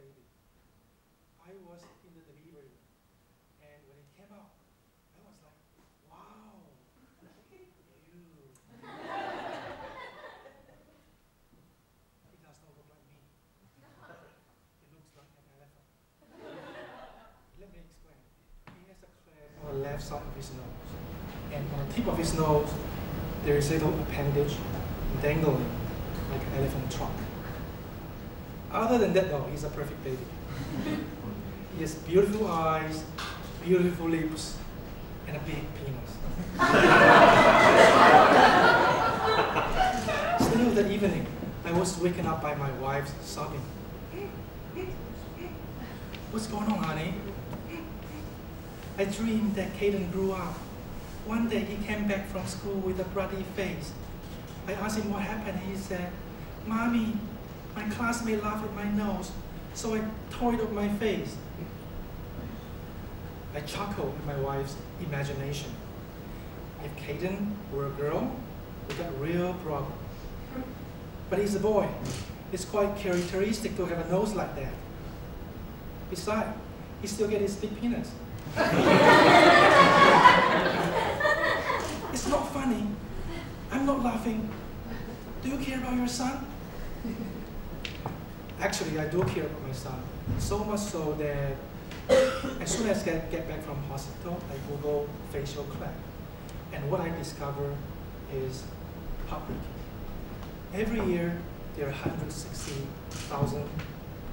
baby. I was in the delivery room, and when it came out, I was like, wow, you. It does not look like me. It looks like an elephant. Let me explain. He has a cleft on the left side of his nose, and on the tip of his nose, there is a little appendage dangling like an elephant trunk. Other than that, though, he's a perfect baby. He has beautiful eyes, beautiful lips, and a big penis. Still that evening, I was waken up by my wife sobbing. What's going on, honey? I dreamed that Caden grew up. One day he came back from school with a bloody face. I asked him what happened. He said, Mommy, my classmate laughed at my nose, so I tore it off my face. I chuckled at my wife's imagination. If Caden were a girl, we got real problem. But he's a boy. It's quite characteristic to have a nose like that. Besides, he still gets his big penis. It's not funny. I'm not laughing. Do you care about your son? Actually, I do care about my son. So much so that as soon as I get back from hospital, I Google facial cleft. And what I discover is heartbreaking. Every year, there are 160,000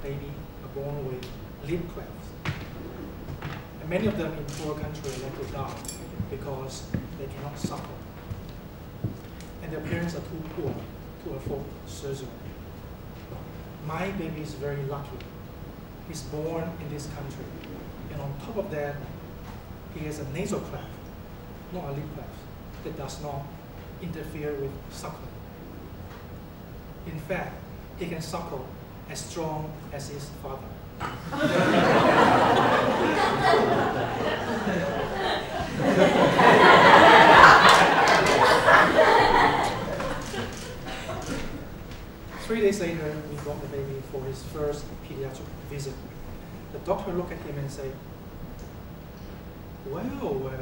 babies born with lip clefts. And many of them in poor countries like to die because they cannot suckle. And their parents are too poor to afford surgery. My baby is very lucky. He's born in this country. And on top of that, he has a nasal cleft, not a lip cleft, that does not interfere with suckling. In fact, he can suckle as strong as his father. 3 days later, we brought the baby for his first pediatric visit. The doctor looked at him and said, well,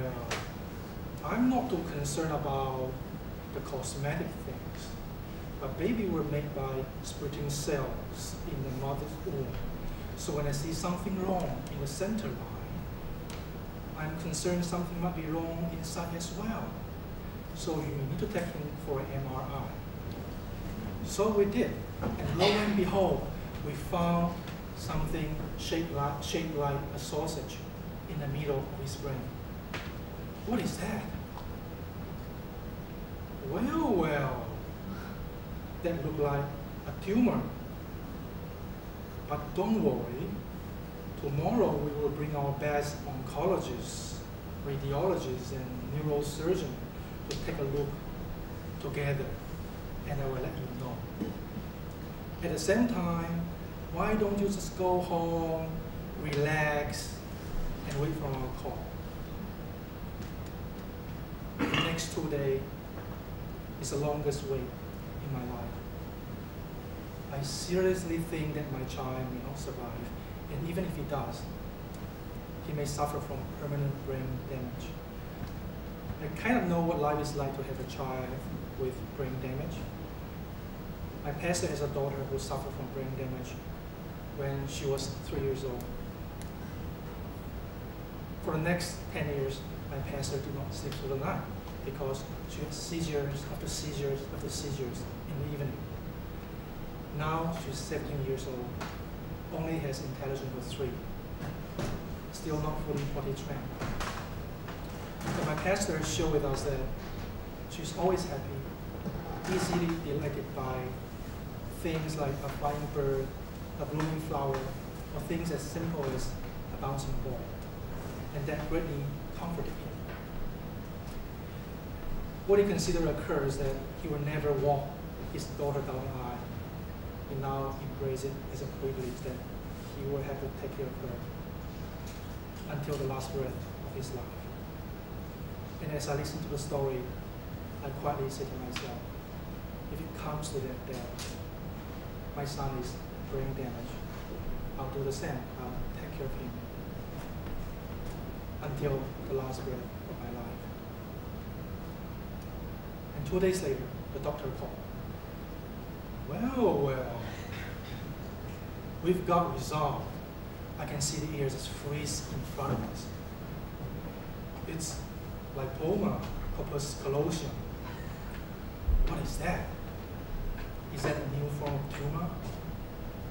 I'm not too concerned about the cosmetic things, but baby were made by splitting cells in the mother's womb. So when I see something wrong in the center line, I'm concerned something might be wrong inside as well. So you need to take him for an MRI. So we did, and lo and behold, we found something shaped like a sausage in the middle of his brain. What is that? Well, that looked like a tumor. But don't worry, tomorrow we will bring our best oncologists, radiologists, and neurosurgeons to take a look together, and I will let you know. At the same time, why don't you just go home, relax, and wait for our call? The next 2 days is the longest wait in my life. I seriously think that my child may not survive, and even if he does, he may suffer from permanent brain damage. I kind of know what life is like to have a child with brain damage. My pastor has a daughter who suffered from brain damage when she was 3 years old. For the next 10 years, my pastor did not sleep through the night because she had seizures after seizures after seizures in the evening. Now she's 17 years old, only has intelligence of 3, still not fully potty trained. But my pastor shared with us that she's always happy, easily delighted by things like a flying bird, a blooming flower, or things as simple as a bouncing ball. And that greatly comforted him. What he considered a curse that he would never walk his daughter down the aisle. He now embraced it as a privilege that he would have to take care of her until the last breath of his life. And as I listen to the story, I quietly say to myself, if it comes to that, my son is brain damaged, I I'll do the same. I'll take care of him until the last breath of my life. And 2 days later, the doctor called. Well, we've got resolved. I can see the ears just freeze in front of us. It's lipoma, corpus callosum. What is that? Is that a new form of tumor?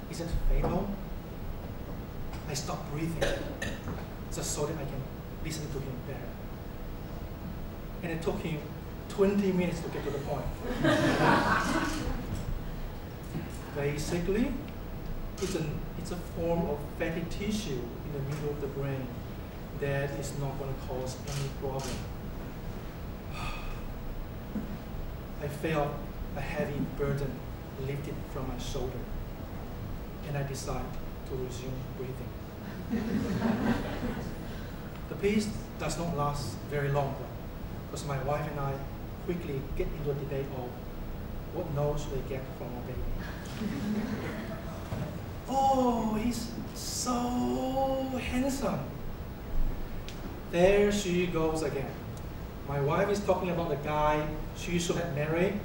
Is it fatal? I stopped breathing just so that I can listen to him better. And it took him 20 minutes to get to the point. Basically, it's a form of fatty tissue in the middle of the brain that is not going to cause any problem. I felt a heavy burden lifted from my shoulder, and I decided to resume breathing. The peace does not last very long, because my wife and I quickly get into a debate of what nose should I get from our baby. Oh, he's so handsome. There she goes again. My wife is talking about the guy she should have married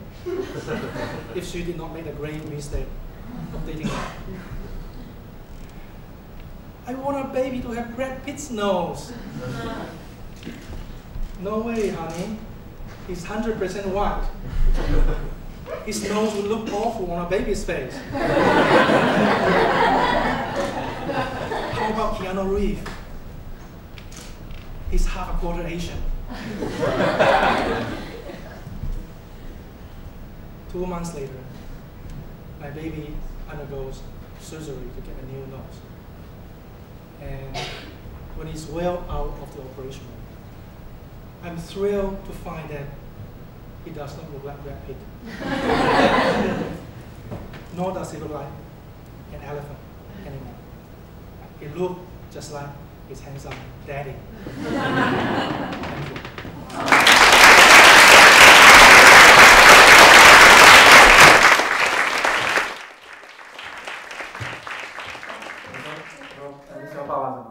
if she did not make the grave mistake of dating him. I want a baby to have Brad Pitt's nose. No way, honey. He's 100% white. His nose would look awful on a baby's face. How about Keanu Reeves? He's half a quarter Asian. 2 months later, my baby undergoes surgery to get a new nose. And when he's well out of the operation room, I'm thrilled to find that he does not look like Brad Pitt. Nor does he look like an elephant anymore. He looks just like his handsome daddy. Thank you.小爸爸怎么